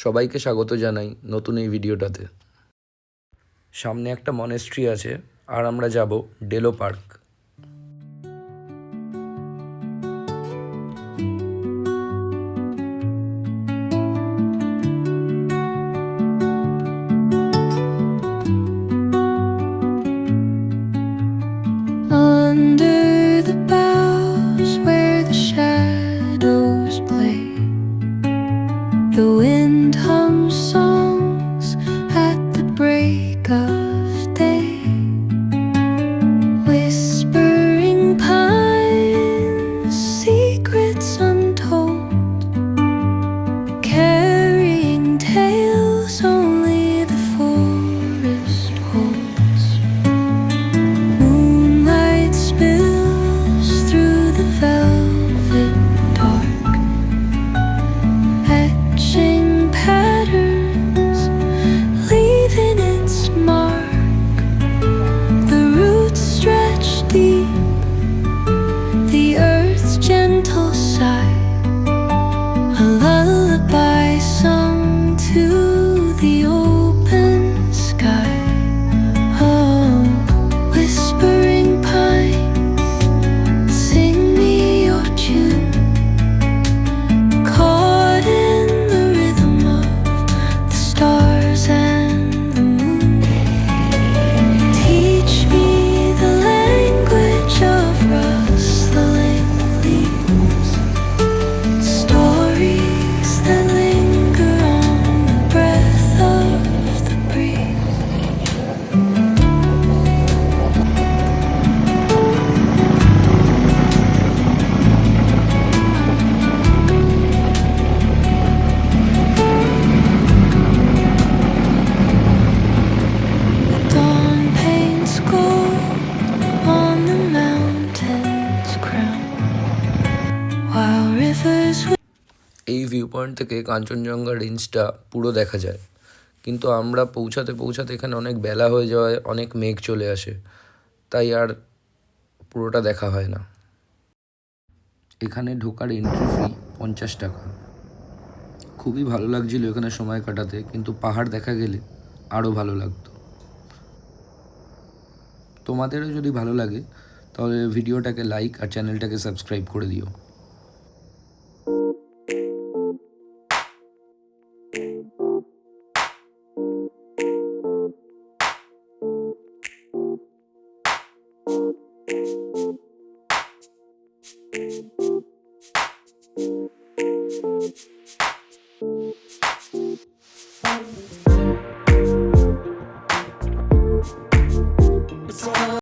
সবাইকে স্বাগত জানাই নতুন এই ভিডিওটাতে। সামনে একটা মনেস্ট্রি আছে আর আমরা যাব Delo park. Under the boughs where the shadows play, the wind hums songs at the break of day. Whispering pines, secrets untold, carrying tales only the forest holds. Moonlight spills through the velvet dark, etching patterns, leaving its mark. The roots stretch deep, the earth's gentle sigh, a lullaby sung to the open sky. Oh, whispering pines, sing me your tune, caught in the rhythm of the stars and the moon. Teach me the language of rustling leaves, stories that linger on the breath of the breeze. Dawn paints gold on the mountain's crown, while rivers এই view point থেকে কাঞ্চনজঙ্ঘা রেঞ্জটা পুরো দেখা যায়, কিন্তু আমরা পৌঁছাতে পৌঁছাতে এখানে অনেক বেলা হয়ে যাওয়ায় অনেক মেঘ চলে আসে, তাই আর পুরোটা দেখা হয় না। এখানে ঢোকার এন্ট্রি ফি 50 টাকা। খুবই ভালো লাগছিল এখানে সময় কাটাতে, কিন্তু পাহাড় দেখা গেলে আরও ভালো লাগতো। তোমাদেরও যদি ভালো লাগে তাহলে ভিডিওটাকে লাইক আর চ্যানেলটাকে সাবস্ক্রাইব করে দিও।